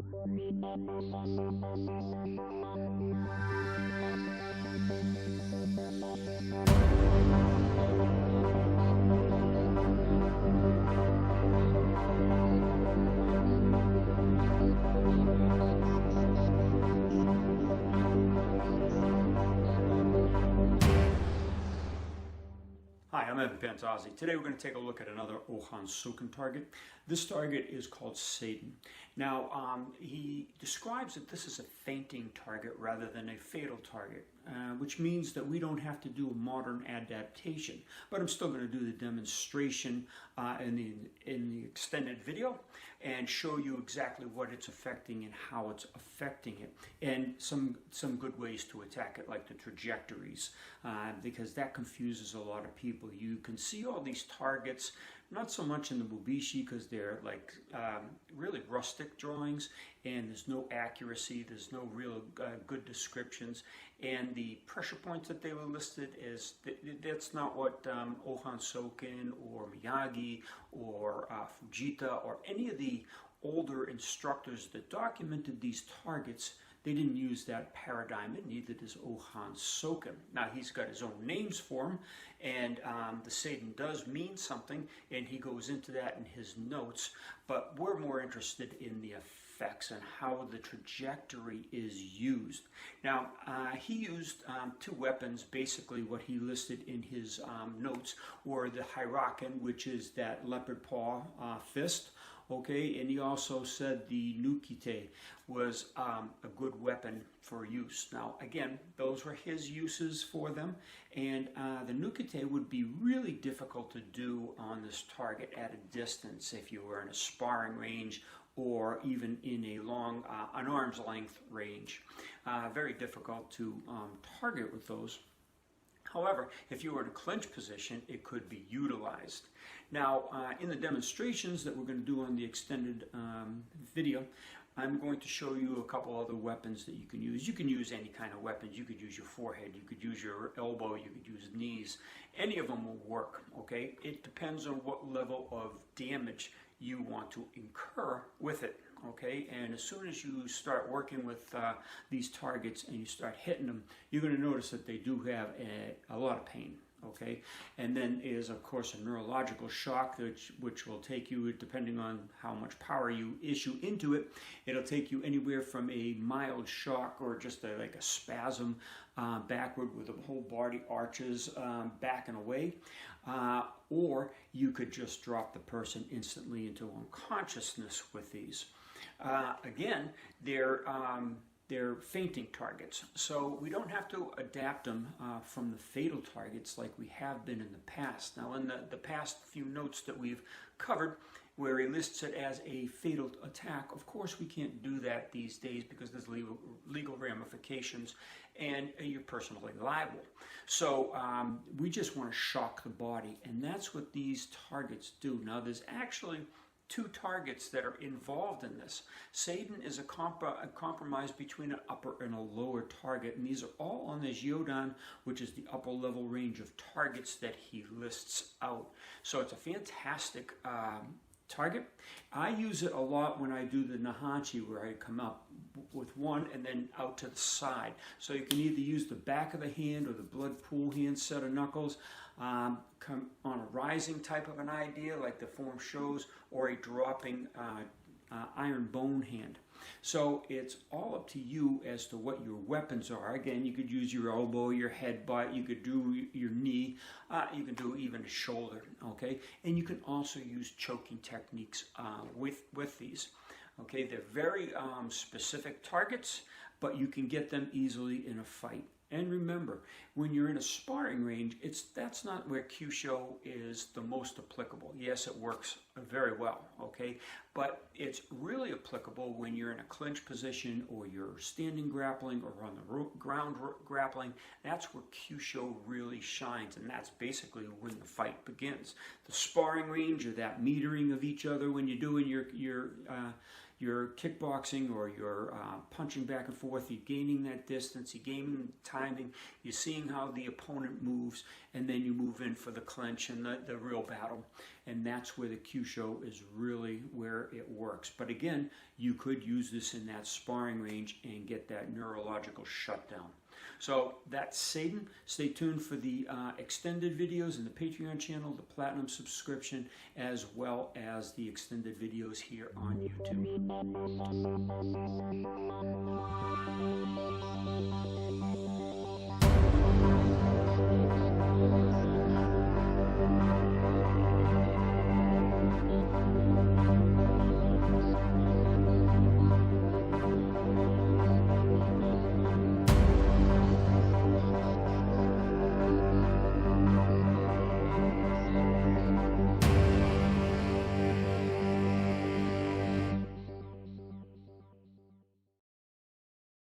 Hi, I'm Pantazi. Today we're going to take a look at another Hohan Sokens target. This target is called Seidon. Now, he describes that this is a fainting target rather than a fatal target, which means that we don't have to do a modern adaptation. But I'm still going to do the demonstration in the extended video and show you exactly what it's affecting and how it's affecting it, and some good ways to attack it, like the trajectories, because that confuses a lot of people. You can see all these targets, not so much in the Bubishi because they're like really rustic drawings, and there's no accuracy, there's no real good descriptions, and the pressure points that they were listed is that's not what Hohan Sokens or Miyagi or Fujita or any of the older instructors that documented these targets. They didn't use that paradigm, and neither does Hohan Sokens. Now, he's got his own names for them, and the Seidon does mean something, and he goes into that in his notes, but we're more interested in the effects and how the trajectory is used. Now, he used two weapons. Basically, what he listed in his notes were the Hiraken, which is that leopard paw fist, okay, and he also said the Nukite was a good weapon for use. Now, again, those were his uses for them, and the Nukite would be really difficult to do on this target at a distance if you were in a sparring range or even in a long, an arm's length range. Very difficult to target with those. However, if you were in a clinch position, it could be utilized. Now, in the demonstrations that we're going to do on the extended video, I'm going to show you a couple other weapons that you can use. You can use any kind of weapons. You could use your forehead, you could use your elbow, you could use knees. Any of them will work, okay? It depends on what level of damage you want to incur with it, okay? And as soon as you start working with these targets and you start hitting them, you're going to notice that they do have a lot of pain, okay? And then is, of course, a neurological shock, which will take you, depending on how much power you issue into it, it'll take you anywhere from a mild shock or just like a spasm backward with the whole body arches back and away, or you could just drop the person instantly into unconsciousness with these. Again, they're fainting targets, so we don't have to adapt them from the fatal targets like we have been in the past. Now, in the past few notes that we've covered, where he lists it as a fatal attack, of course we can't do that these days because there's legal ramifications and you're personally liable. So we just want to shock the body, and that's what these targets do. Now, there's actually two targets that are involved in this. Seidon is a compromise between an upper and a lower target, and these are all on this Yodan, which is the upper level range of targets that he lists out. So it's a fantastic target. I use it a lot when I do the Nahanchi, where I come up with one and then out to the side. So you can either use the back of the hand or the blood pool hand set of knuckles, come on a rising type of an idea like the form shows, or a dropping iron bone hand. So it's all up to you as to what your weapons are. Again, you could use your elbow, your headbutt, you could do your knee, you can do even a shoulder, okay? And you can also use choking techniques with these. Okay, they're very specific targets, but you can get them easily in a fight. And remember, when you're in a sparring range, that's not where Kyusho is the most applicable. Yes, it works very well, okay? But it's really applicable when you're in a clinch position, or you're standing grappling, or on the ground grappling. That's where Kyusho really shines, and that's basically when the fight begins. The sparring range, or that metering of each other when you're doing your kickboxing or your punching back and forth, you're gaining that distance, you're gaining timing, you're seeing how the opponent moves, and then you move in for the clinch and the real battle. and that's where the Kyusho is really where it works. But again, you could use this in that sparring range and get that neurological shutdown. So that's Seidon. Stay tuned for the extended videos in the Patreon channel, the Platinum subscription, as well as the extended videos here on YouTube.